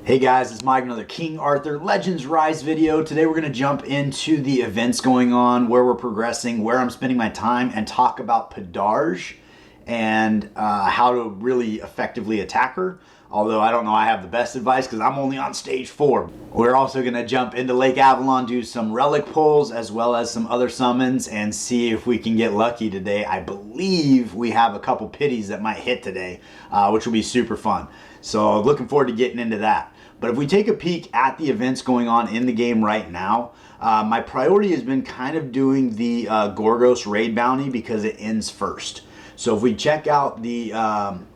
Hey guys, it's Mike, another King Arthur Legends Rise video. Today we're going to jump into the events going on, where we're progressing, where I'm spending my time, and talk about PODARGE and how to really effectively attack her. Although I don't know I have the best advice because I'm only on stage 4. We're also going to jump into Lake Avalon, do some relic pulls as well as some other summons and see if we can get lucky today. I believe we have a couple pitties that might hit today, which will be super fun. So looking forward to getting into that. But if we take a peek at the events going on in the game right now, my priority has been kind of doing the Gorgos raid bounty because it ends first. So if we check out the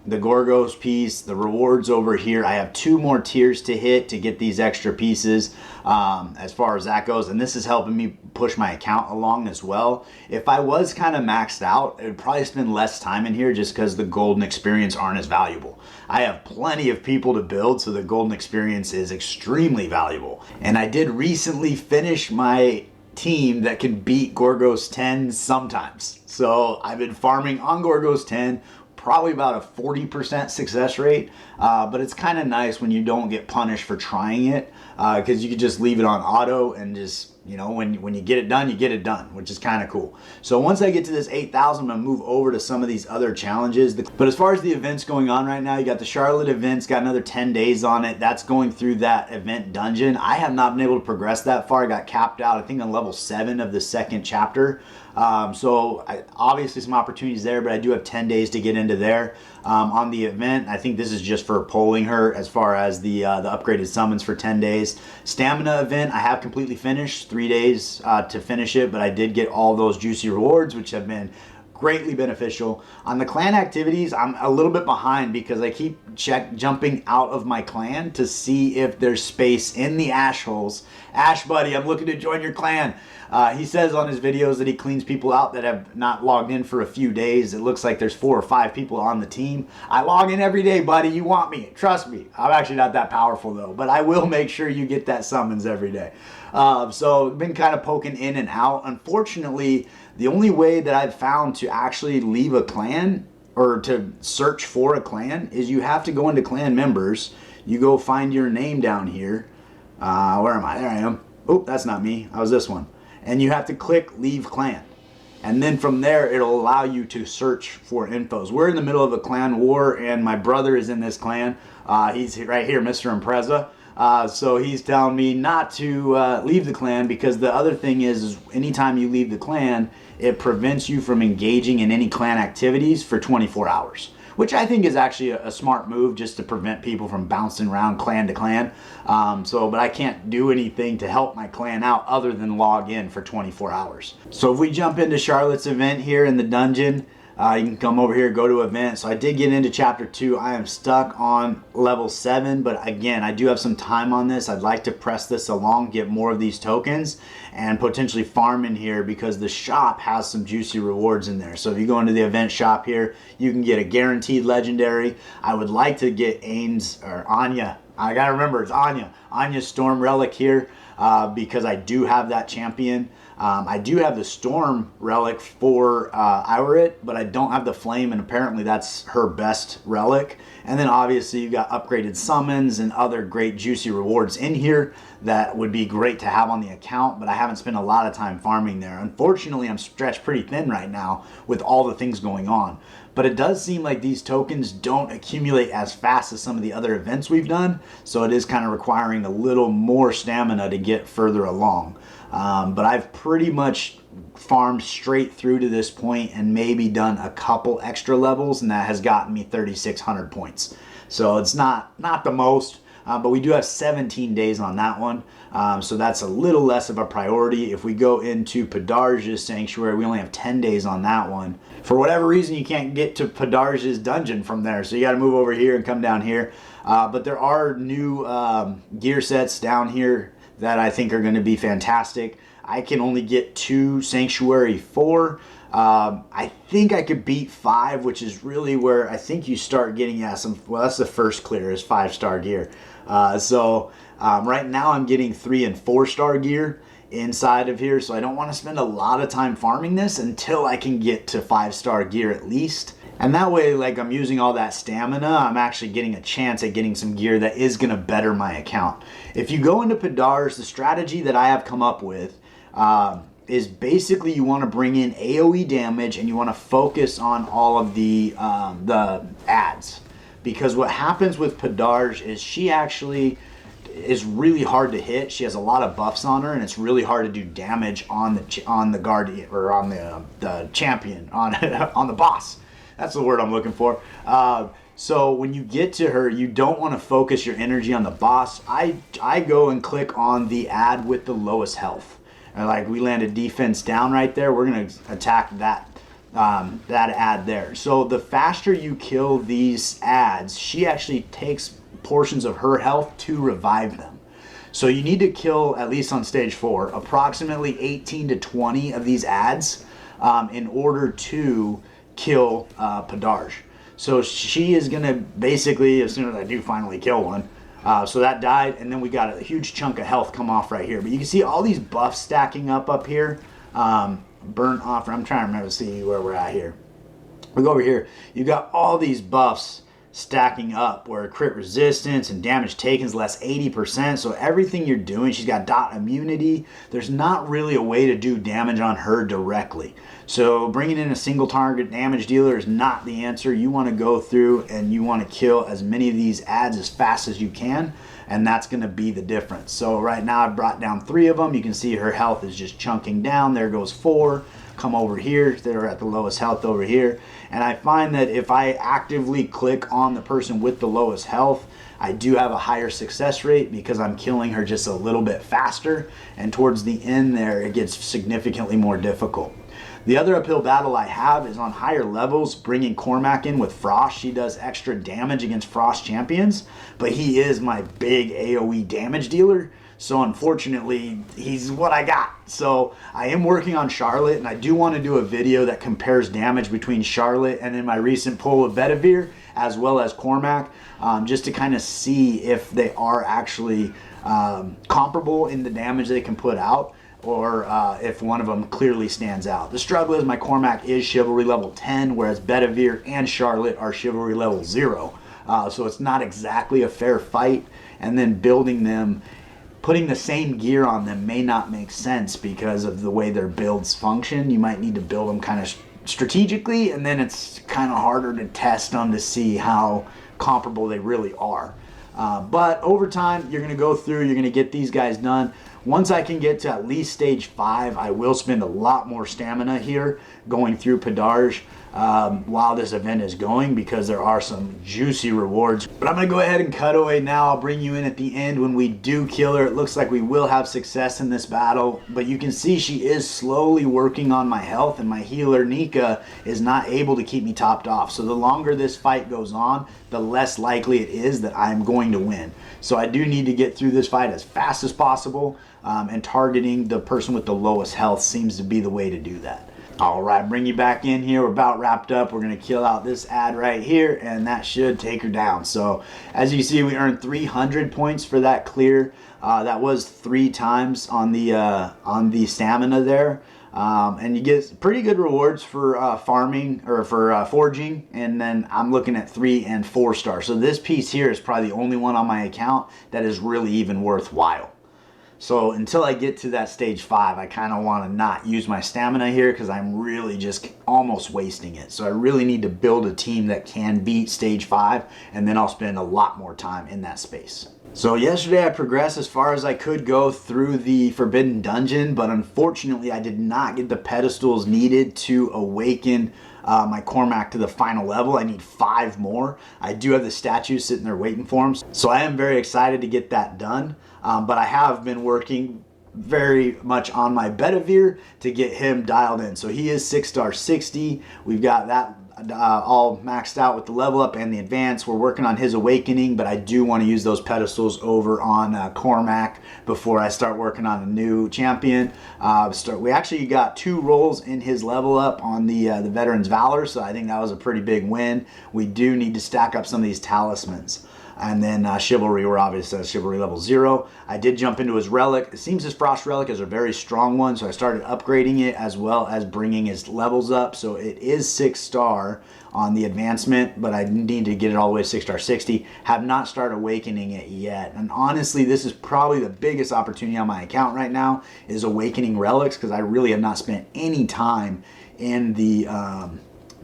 Gorgos piece, the rewards over here, I have 2 more tiers to hit to get these extra pieces as far as that goes. And this is helping me push my account along as well. If I was kind of maxed out, it would probably spend less time in here just because the golden experience aren't as valuable. I have plenty of people to build, so the golden experience is extremely valuable. And I did recently finish my team that can beat Gorgos 10 sometimes. So I've been farming on Gorgos 10, probably about a 40% success rate, but it's kind of nice when you don't get punished for trying it, because you can just leave it on auto and just, you know, when you get it done, which is kind of cool. So once I get to this 8,000, I'm gonna move over to some of these other challenges. But as far as the events going on right now, you got the Charlotte events, got another 10 days on it. That's going through that event dungeon. I have not been able to progress that far. I got capped out, I think, on level 7 of the 2nd chapter. Obviously some opportunities there, but I do have 10 days to get into there. On the event, I think this is just for polling her as far as the upgraded summons for 10 days. Stamina event, I have completely finished, 3 days to finish it, but I did get all those juicy rewards, which have been greatly beneficial. On the clan activities, I'm a little bit behind because I keep jumping out of my clan to see if there's space in the ash holes. Ash buddy, I'm looking to join your clan. He says on his videos that he cleans people out that have not logged in for a few days. It looks like there's 4 or 5 people on the team. I log in every day, buddy. You want me. Trust me. I'm actually not that powerful though, but I will make sure you get that summons every day. So been kind of poking in and out. Unfortunately, the only way that I've found to actually leave a clan or to search for a clan is you have to go into clan members. You go find your name down here. Where am I? There I am. Oh, that's not me. I was this one. And you have to click leave clan. And then from there, it'll allow you to search for infos. We're in the middle of a clan war, and my brother is in this clan. He's right here, Mr. Impreza. So he's telling me not to leave the clan, because the other thing is anytime you leave the clan, it prevents you from engaging in any clan activities for 24 hours. Which I think is actually a smart move, just to prevent people from bouncing around clan to clan. But I can't do anything to help my clan out other than log in for 24 hours. So if we jump into Charlotte's event here in the dungeon, you can come over here, go to event. So I did get into chapter 2. I am stuck on level 7, but again, I do have some time on this. I'd like to press this along, get more of these tokens, and potentially farm in here because the shop has some juicy rewards in there. So if you go into the event shop here, you can get a guaranteed legendary. I would like to get Anya. I gotta remember, it's Anya. Anya's Storm Relic here because I do have that champion. I do have the Storm Relic for Iwarit, but I don't have the Flame, and apparently that's her best relic. And then obviously you've got upgraded summons and other great juicy rewards in here that would be great to have on the account, but I haven't spent a lot of time farming there. Unfortunately, I'm stretched pretty thin right now with all the things going on. But it does seem like these tokens don't accumulate as fast as some of the other events we've done, so it is kind of requiring a little more stamina to get further along. But I've pretty much farmed straight through to this point and maybe done a couple extra levels, and that has gotten me 3,600 points. So it's not the most, but we do have 17 days on that one. So that's a little less of a priority. If we go into PODARGE's Sanctuary, we only have 10 days on that one. For whatever reason, you can't get to PODARGE's dungeon from there, so you got to move over here and come down here. But there are new gear sets down here that I think are going to be fantastic. I can only get 2 Sanctuary 4. I think I could beat 5, which is really where I think you start getting at some, well, that's the first clear is 5-star gear. Right now I'm getting 3 and 4-star gear inside of here, so I don't want to spend a lot of time farming this until I can get to 5-star gear at least. And that way, like, I'm using all that stamina, I'm actually getting a chance at getting some gear that is gonna better my account. If you go into PODARGE, the strategy that I have come up with is basically you wanna bring in AoE damage and you wanna focus on all of the ads. Because what happens with PODARGE is she actually is really hard to hit. She has a lot of buffs on her, and it's really hard to do damage on the guardian, or on the champion, on on the boss. That's the word I'm looking for. So when you get to her, you don't want to focus your energy on the boss. I go and click on the ad with the lowest health. And like, we landed defense down right there. We're gonna attack that ad there. So the faster you kill these ads, she actually takes portions of her health to revive them. So you need to kill, at least on stage 4, approximately 18 to 20 of these ads in order to kill PODARGE. So she is gonna basically, as soon as I do finally kill one, so that died, and then we got a huge chunk of health come off right here. But you can see all these buffs stacking up here. Burn off, I'm trying to remember to see where we're at here. We go over here, you got all these buffs stacking up where crit resistance and damage taken is less 80%. So everything you're doing, she's got dot immunity. There's not really a way to do damage on her directly. So bringing in a single target damage dealer is not the answer. You want to go through and you want to kill as many of these ads as fast as you can, and that's going to be the difference. So right now I've brought down 3 of them. You can see her health is just chunking down. There goes 4. Come over here, they're at the lowest health over here. And I find that if I actively click on the person with the lowest health, I do have a higher success rate because I'm killing her just a little bit faster. And towards the end there, it gets significantly more difficult. The other uphill battle I have is on higher levels, bringing Cormac in with Frost. She does extra damage against Frost champions, but he is my big AoE damage dealer. So unfortunately, he's what I got. So I am working on Charlotte, and I do want to do a video that compares damage between Charlotte and in my recent pull of Bedivere, as well as Cormac, just to kind of see if they are actually comparable in the damage they can put out, or if one of them clearly stands out. The struggle is my Cormac is Chivalry level 10, whereas Bedivere and Charlotte are Chivalry level 0. So it's not exactly a fair fight, and then building them, putting the same gear on them may not make sense because of the way their builds function. You might need to build them kind of strategically, and then it's kind of harder to test them to see how comparable they really are. But over time, you're going to go through, you're going to get these guys done. Once I can get to at least stage 5, I will spend a lot more stamina here going through PODARGE while this event is going, because there are some juicy rewards. But I'm going to go ahead and cut away now. I'll bring you in at the end when we do kill her. It looks like we will have success in this battle, but you can see she is slowly working on my health, and my healer Nika is not able to keep me topped off. So the longer this fight goes on, the less likely it is that I'm going to win. So I do need to get through this fight as fast as possible, and targeting the person with the lowest health seems to be the way to do that. All right, bring you back in here. We're about wrapped up. We're going to kill out this ad right here, and that should take her down. So as you see, we earned 300 points for that clear. That was 3 times on the stamina there. And you get pretty good rewards for farming, or for forging, and then I'm looking at 3 and 4 stars. So this piece here is probably the only one on my account that is really even worthwhile. So until I get to that stage 5, I kind of want to not use my stamina here because I'm really just almost wasting it. So I really need to build a team that can beat stage 5, and then I'll spend a lot more time in that space. So yesterday I progressed as far as I could go through the Forbidden Dungeon, but unfortunately I did not get the pedestals needed to awaken my Cormac to the final level. I need 5 more. I do have the statues sitting there waiting for him, so I am very excited to get that done. But I have been working very much on my Bedivere to get him dialed in. So he is 6-star 60. We've got that all maxed out with the level up and the advance. We're working on his awakening, but I do want to use those pedestals over on Cormac before I start working on a new champion. We actually got 2 rolls in his level up on the Veteran's Valor, so I think that was a pretty big win. We do need to stack up some of these talismans. And then Chivalry, we're obviously Chivalry level 0. I did jump into his relic. It seems his Frost relic is a very strong one, so I started upgrading it as well as bringing his levels up. So it is 6-star on the advancement, but I need to get it all the way to 6-star 60. Have not started awakening it yet. And honestly, this is probably the biggest opportunity on my account right now is awakening relics, because I really have not spent any time in the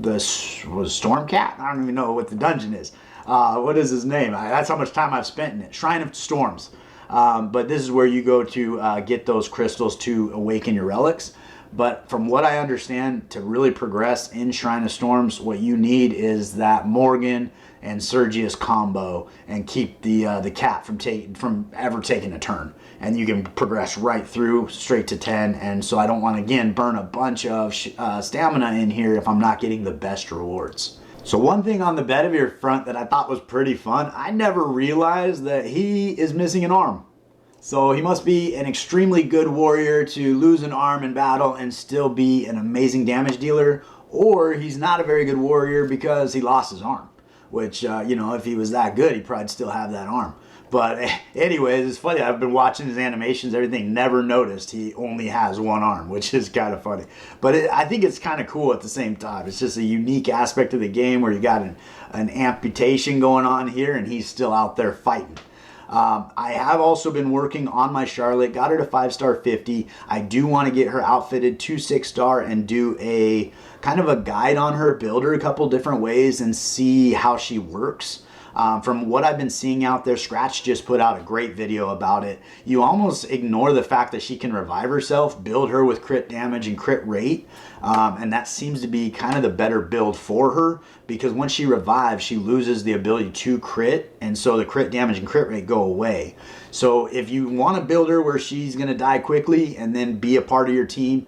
Stormcat? I don't even know what the dungeon is. What is his name? That's how much time I've spent in it. Shrine of Storms. But this is where you go to get those crystals to awaken your relics. But from what I understand, to really progress in Shrine of Storms, what you need is that Morgan and Sergius combo and keep the cat from ever taking a turn. And you can progress right through straight to 10. And so I don't want to, again, burn a bunch of stamina in here if I'm not getting the best rewards. So one thing on the Bedivere front that I thought was pretty fun, I never realized that he is missing an arm. So he must be an extremely good warrior to lose an arm in battle and still be an amazing damage dealer, or he's not a very good warrior because he lost his arm, which, you know, if he was that good, he'd probably still have that arm. But anyways, it's funny. I've been watching his animations, everything, never noticed he only has one arm, which is kind of funny. But I think it's kind of cool at the same time. It's just a unique aspect of the game where you got an amputation going on here and he's still out there fighting. I have also been working on my Charlotte, got her to 5-star 50. I do want to get her outfitted to 6-star and do a kind of a guide on her, build her a couple different ways and see how she works. From what I've been seeing out there, Scratch just put out a great video about it. You almost ignore the fact that she can revive herself, build her with crit damage and crit rate, and that seems to be kind of the better build for her, because when she revives, she loses the ability to crit, and so the crit damage and crit rate go away. So if you want to build her where she's going to die quickly and then be a part of your team,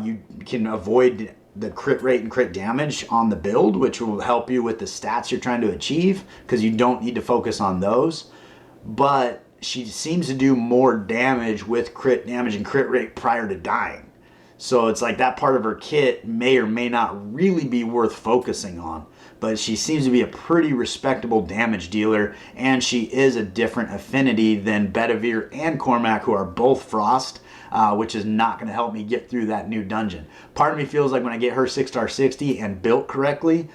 you can avoid the crit rate and crit damage on the build, which will help you with the stats you're trying to achieve, because you don't need to focus on those. But she seems to do more damage with crit damage and crit rate prior to dying. So it's like that part of her kit may or may not really be worth focusing on. But she seems to be a pretty respectable damage dealer, and she is a different affinity than Bedivere and Cormac, who are both Frost, which is not going to help me get through that new dungeon. Part of me feels like when I get her 6-star 60 and built correctly,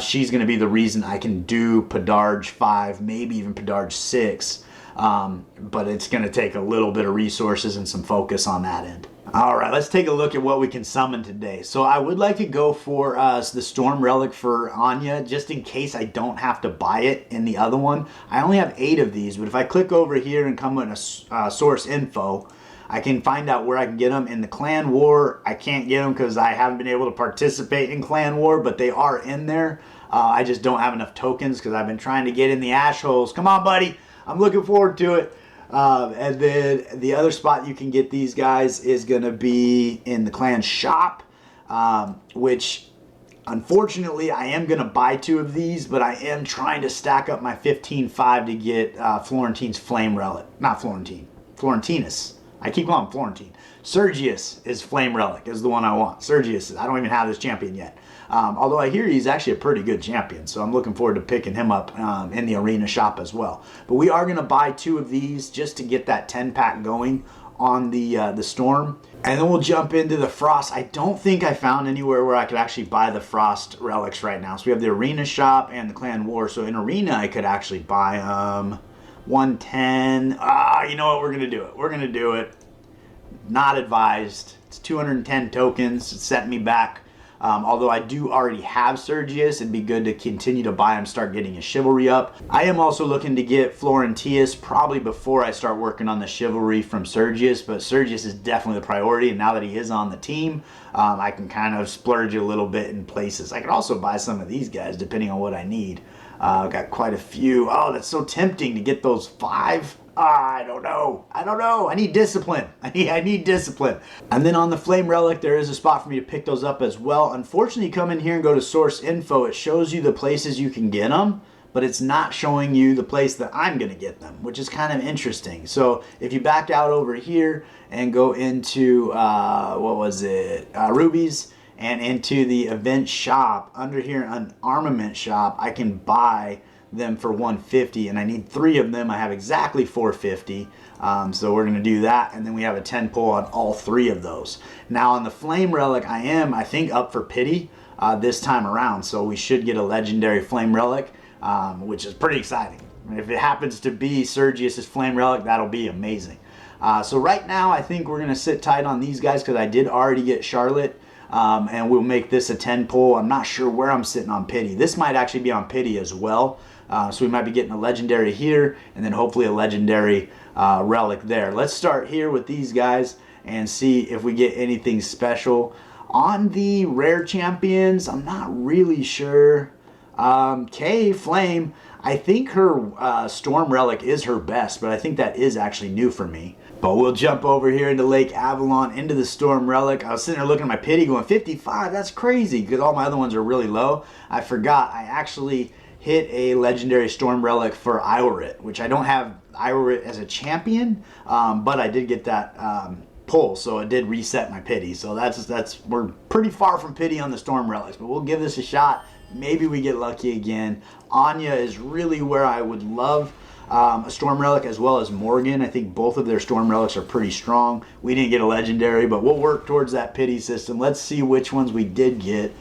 she's going to be the reason I can do PODARGE 5, maybe even PODARGE 6. But it's going to take a little bit of resources and some focus on that end. All right, let's take a look at what we can summon today. So I would like to go for the Storm Relic for Anya, just in case I don't have to buy it in the other one. I only have 8 of these, but if I click over here and come in a source info, I can find out where I can get them. In the Clan War, I can't get them because I haven't been able to participate in Clan War, but they are in there. I just don't have enough tokens because I've been trying to get in the ash holes. Come on, buddy. I'm looking forward to it. And then the other spot you can get these guys is going to be in the Clan Shop, which unfortunately I am going to buy 2 of these, but I am trying to stack up my 15.5 to get Florentine's Flame Relic. Not Florentine. Florentinus. I keep calling him Florentine. Sergius is Flame Relic is the one I want. Sergius, I don't even have this champion yet. Although I hear he's actually a pretty good champion, so I'm looking forward to picking him up in the arena shop as well. But we are going to buy 2 of these just to get that 10-pack going on the Storm. And then we'll jump into the Frost. I don't think I found anywhere where I could actually buy the Frost relics right now. So we have the arena shop and the Clan War. So in arena, I could actually buy 110. You know what? We're going to do it. We're going to do it. Not advised. It's 210 tokens. It's setting me back. Although I do already have Sergius, it'd be good to continue to buy him, start getting his chivalry up. I am also looking to get Florentius probably before I start working on the chivalry from Sergius, but Sergius is definitely the priority, and now that he is on the team, I can kind of splurge a little bit in places. I could also buy some of these guys depending on what I need. I've got quite a few. Oh, that's so tempting to get those 5. I don't know. I need discipline. I need discipline. And then on the Flame Relic, there is a spot for me to pick those up as well. Unfortunately, you come in here and go to Source Info. It shows you the places you can get them, but it's not showing you the place that I'm going to get them, which is kind of interesting. So if you back out over here and go into, Rubies, and into the event shop, under here on Armament Shop, I can buy them for 150, and I need 3 of them. I have exactly 450. So we're going to do that, and then we have a 10 pull on all 3 of those. Now on the Flame Relic, I think, up for Pity this time around, so we should get a legendary Flame Relic, which is pretty exciting. If it happens to be Sergius's Flame Relic, that'll be amazing. So right now, I think we're going to sit tight on these guys because I did already get Charlotte, and we'll make this a 10 pull. I'm not sure where I'm sitting on Pity. This might actually be on Pity as well, so we might be getting a legendary here, and then hopefully a legendary relic there. Let's start here with these guys and see if we get anything special. On the rare champions, I'm not really sure. Kay Flame, I think her Storm Relic is her best, but I think that is actually new for me. But we'll jump over here into Lake Avalon, into the Storm Relic. I was sitting there looking at my Pity going, 55, that's crazy, because all my other ones are really low. I forgot, I actually hit a legendary Storm Relic for Iorit, which I don't have Iorit as a champion, but I did get that pull, so it did reset my Pity. So we're pretty far from Pity on the Storm Relics, but we'll give this a shot. Maybe we get lucky again. Anya is really where I would love a Storm Relic, as well as Morgan. I think both of their Storm Relics are pretty strong. We didn't get a legendary, but we'll work towards that Pity system. Let's see which ones we did get.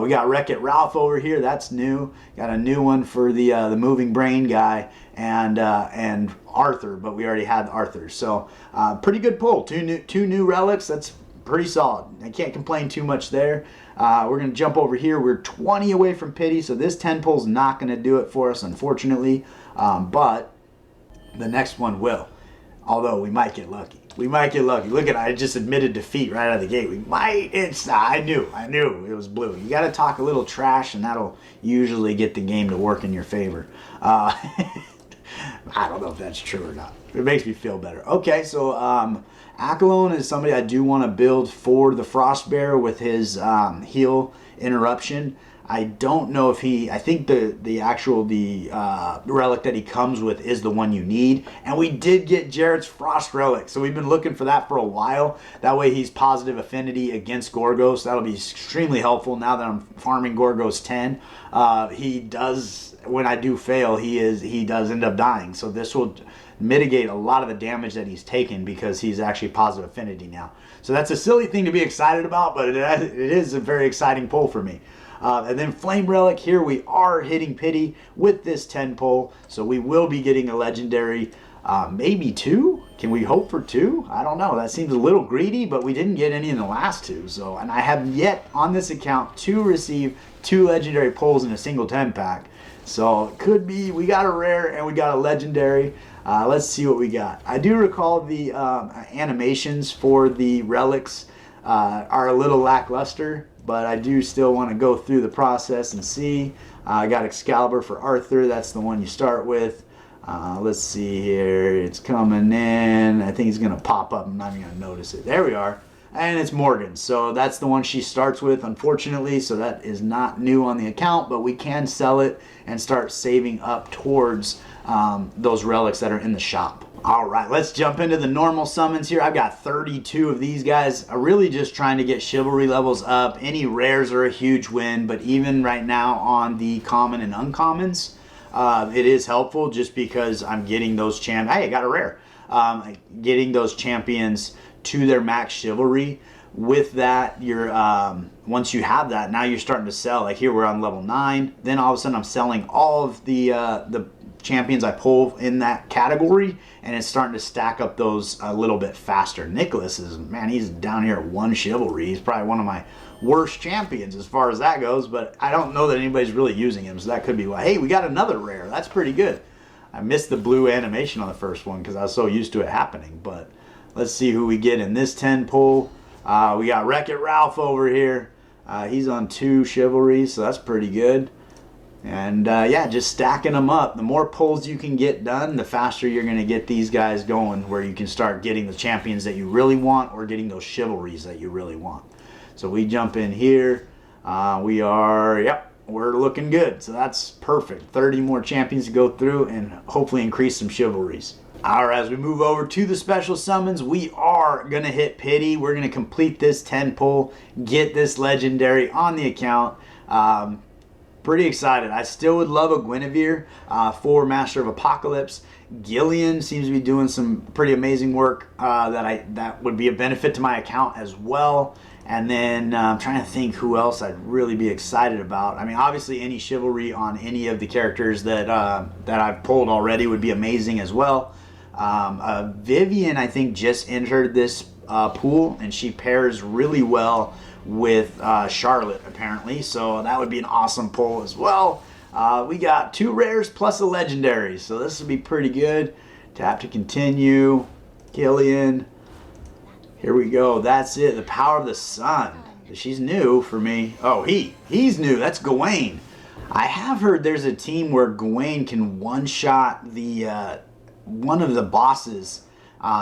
We got Wreck-It Ralph over here. That's new. Got a new one for the Moving Brain guy and Arthur, but we already had Arthur. So pretty good pull. Two new relics. That's pretty solid. I can't complain too much there. We're going to jump over here. We're 20 away from Pity, so this 10 pull is not going to do it for us, unfortunately. But the next one will. Although we might get lucky. We might get lucky. Look at, I just admitted defeat right out of the gate. We might. I knew it was blue. You got to talk a little trash, and that'll usually get the game to work in your favor. I don't know if that's true or not. It makes me feel better. Okay, so Accolone is somebody I do want to build for the Frostbearer with his heal interruption. I don't know if I think the relic that he comes with is the one you need. And we did get Jared's Frost Relic, so we've been looking for that for a while. That way he's positive affinity against Gorgos. That'll be extremely helpful now that I'm farming Gorgos 10. He does, when I do fail, he does end up dying. So this will mitigate a lot of the damage that he's taken because he's actually positive affinity now. So that's a silly thing to be excited about, but it is a very exciting pull for me. And then Flame Relic, here we are hitting Pity with this 10 pull, so we will be getting a legendary, maybe 2? Can we hope for 2? I don't know, that seems a little greedy, but we didn't get any in the last 2, so, and I have yet on this account to receive 2 legendary pulls in a single 10 pack, so it could be, we got a rare and we got a legendary. Let's see what we got. I do recall the animations for the relics are a little lackluster, but I do still want to go through the process and see. I got Excalibur for Arthur. That's the one you start with. Let's see here. It's coming in. I think it's going to pop up. I'm not even going to notice it. There we are. And it's Morgan. So that's the one she starts with, unfortunately. So that is not new on the account, but we can sell it and start saving up towards those relics that are in the shop. All right, let's jump into the normal summons here. I've got 32 of these guys. I'm really just trying to get chivalry levels up. Any rares are a huge win, but even right now on the common and uncommons, it is helpful just because I'm getting those hey, I got a rare. Getting those champions to their max chivalry. With that, you're once you have that, now you're starting to sell. Like here, we're on level 9. Then all of a sudden, I'm selling all of the champions I pull in that category, and it's starting to stack up those a little bit faster. Nicholas is, man, he's down here at 1 chivalry. He's probably one of my worst champions as far as that goes, but I don't know that anybody's really using him, so that could be why. Hey, we got another rare. That's pretty good. I missed the blue animation on the first one because I was so used to it happening, but let's see who we get in this 10 pull. We got Wreck-It Ralph over here. He's on 2 chivalry, so that's pretty good. And yeah, just stacking them up. The more pulls you can get done, the faster you're going to get these guys going, where you can start getting the champions that you really want or getting those chivalries that you really want. So we jump in here. We're looking good. So that's perfect. 30 more champions to go through and hopefully increase some chivalries. All right, as we move over to the special summons, we are going to hit Pity. We're going to complete this 10 pull, get this legendary on the account. pretty excited. I still would love a Guinevere for Master of Apocalypse. Gillian seems to be doing some pretty amazing work that would be a benefit to my account as well. And then I'm trying to think who else I'd really be excited about. I mean, obviously any chivalry on any of the characters that I've pulled already would be amazing as well. Vivian, I think, just entered this pool, and she pairs really well with Charlotte, apparently. So that would be an awesome pull as well. We got 2 rares plus a legendary, so this would be pretty good. Tap to continue. Gillian. Here we go. That's it. The Power of the Sun. She's new for me. Oh, he's new. That's Gawain. I have heard there's a team where Gawain can one-shot the one of the bosses,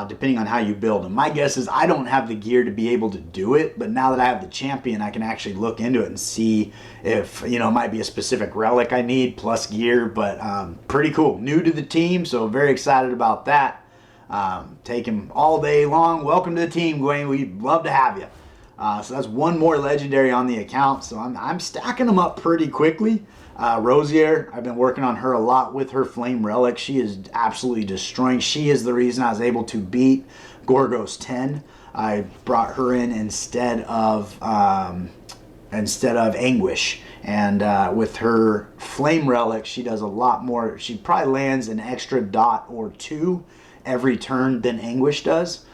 depending on how you build him. My guess is I don't have the gear to be able to do it, but now that I have the champion, I can actually look into it and see if, it might be a specific relic I need plus gear, but pretty cool. New to the team, so very excited about that. Take him all day long. Welcome to the team, Gawain. We'd love to have you. So that's 1 more legendary on the account, so I'm stacking them up pretty quickly. Rosier, I've been working on her a lot with her Flame Relic. She is absolutely destroying. She is the reason I was able to beat Gorgos 10. I brought her in instead of Anguish. And with her Flame Relic, she does a lot more. She probably lands an extra dot or 2 every turn than Anguish does.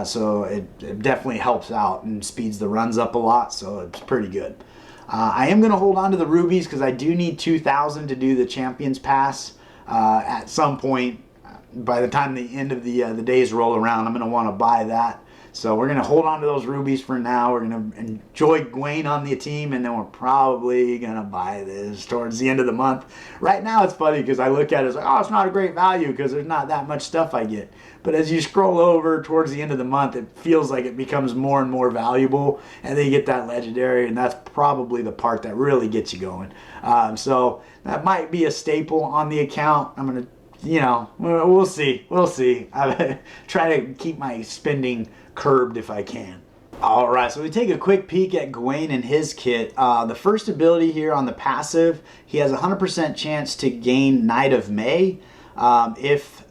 So it definitely helps out and speeds the runs up a lot, so it's pretty good. I am going to hold on to the rubies because I do need 2,000 to do the Champions Pass at some point. By the time the end of the days roll around, I'm going to want to buy that. So we're going to hold on to those rubies for now. We're going to enjoy Gawain on the team, and then we're probably going to buy this towards the end of the month. Right now it's funny because I look at it as like, oh, it's not a great value because there's not that much stuff I get. But as you scroll over towards the end of the month, it feels like it becomes more and more valuable, and then you get that legendary, and that's probably the part that really gets you going. So that might be a staple on the account. I'm going to, we'll see. We'll see. I try to keep my spending curbed if I can. Alright, so we take a quick peek at Gawain and his kit. The first ability here on the passive, he has a 100% chance to gain Night of May for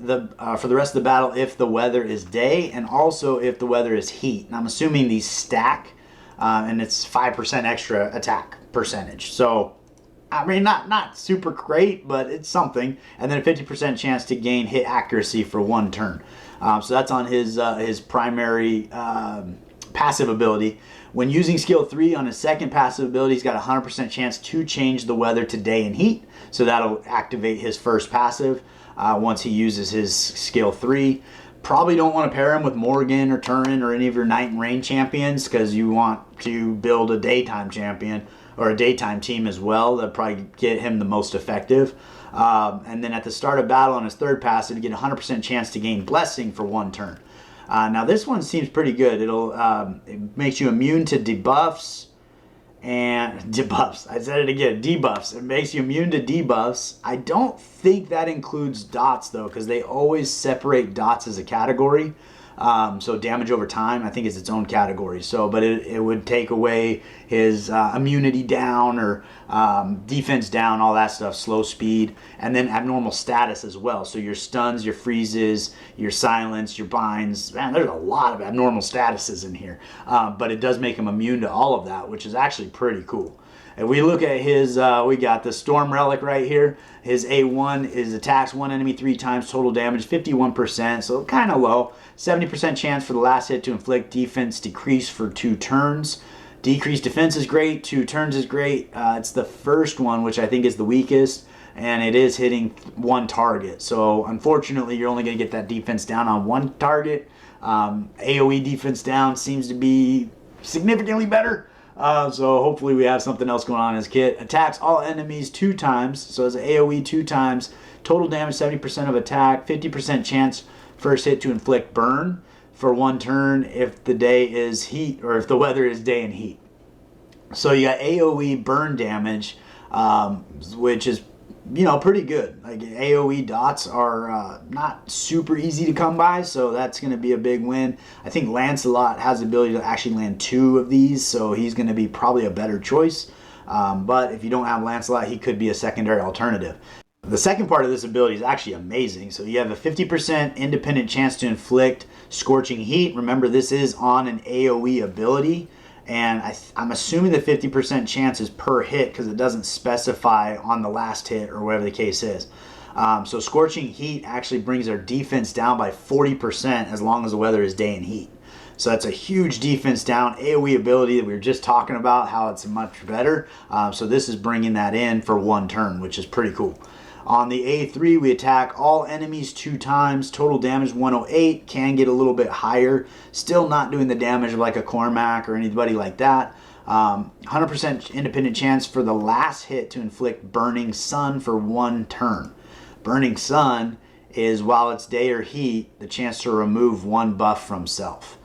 the rest of the battle if the weather is day, and also if the weather is heat. And I'm assuming these stack, and it's 5% extra attack percentage. So, I mean, not super great, but it's something. And then a 50% chance to gain hit accuracy for 1 turn. So that's on his primary passive ability. When using skill 3 on his second passive ability, he's got a 100% chance to change the weather to day and heat. So that'll activate his first passive once he uses his skill 3. Probably don't want to pair him with Morgan or Turin or any of your night and rain champions because you want to build a daytime champion or a daytime team as well. That'll probably get him the most effective. And then at the start of battle on his third passive, you get a 100% chance to gain Blessing for 1 turn. Now this one seems pretty good. It makes you immune to debuffs and debuffs. I said it again, debuffs. It makes you immune to debuffs. I don't think that includes dots though, because they always separate dots as a category. So damage over time, I think, is its own category. So, but it would take away his immunity down or defense down, all that stuff, slow speed, and then abnormal status as well. So your stuns, your freezes, your silence, your binds. Man, there's a lot of abnormal statuses in here. But it does make him immune to all of that, which is actually pretty cool. If we look at his, we got the Storm Relic right here. His A1 is attacks 1 enemy 3 times, total damage 51%, so kind of low. 70% chance for the last hit to inflict defense decrease for 2 turns. Decreased defense is great, 2 turns is great. It's the first one, which I think is the weakest, and it is hitting 1 target. So unfortunately, you're only going to get that defense down on 1 target. AoE defense down seems to be significantly better. So hopefully we have something else going on in his kit. Attacks all enemies 2 times, so it's an AoE 2 times. Total damage 70% of attack, 50% chance first hit to inflict burn for 1 turn if the day is heat or if the weather is day and heat. So you got AoE burn damage, which is pretty good. Like AoE dots are not super easy to come by, so that's going to be a big win. I think Lancelot has the ability to actually land 2 of these, so he's going to be probably a better choice. But if you don't have Lancelot, he could be a secondary alternative. The second part of this ability is actually amazing. So you have a 50% independent chance to inflict scorching heat. Remember, this is on an AoE ability, and I'm assuming the 50% chance is per hit because it doesn't specify on the last hit or whatever the case is. So scorching heat actually brings our defense down by 40% as long as the weather is day and heat. So that's a huge defense down. AoE ability that we were just talking about, how it's much better. So this is bringing that in for one turn, which is pretty cool. On the A3, we attack all enemies 2 times. Total damage 108. Can get a little bit higher. Still not doing the damage of like a Cormac or anybody like that. 100% independent chance for the last hit to inflict Burning Sun for 1 turn. Burning Sun is while it's day or heat, the chance to remove 1 buff from self.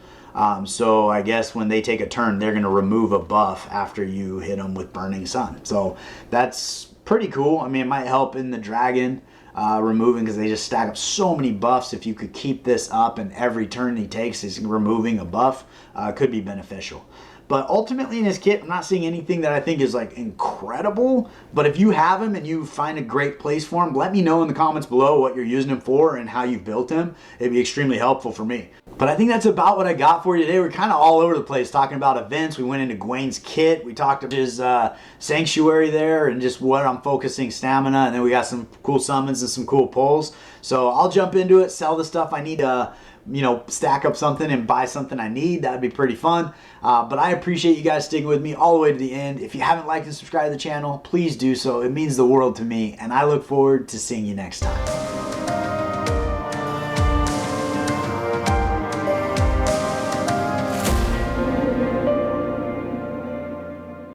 So I guess when they take a turn, they're going to remove a buff after you hit them with Burning Sun. So that's pretty cool. I mean, it might help in the dragon removing, because they just stack up so many buffs. If you could keep this up and every turn he takes is removing a buff, could be beneficial. But ultimately in his kit, I'm not seeing anything that I think is like incredible. But if you have him and you find a great place for him, let me know in the comments below what you're using him for and how you've built him. It'd be extremely helpful for me. But I think that's about what I got for you today. We're kind of all over the place talking about events. We went into Gwain's kit. We talked about his sanctuary there and just what I'm focusing stamina. And then we got some cool summons and some cool pulls. So I'll jump into it, sell the stuff I need to, stack up something and buy something I need. That'd be pretty fun. But I appreciate you guys sticking with me all the way to the end. If you haven't liked and subscribed to the channel, please do so. It means the world to me. And I look forward to seeing you next time.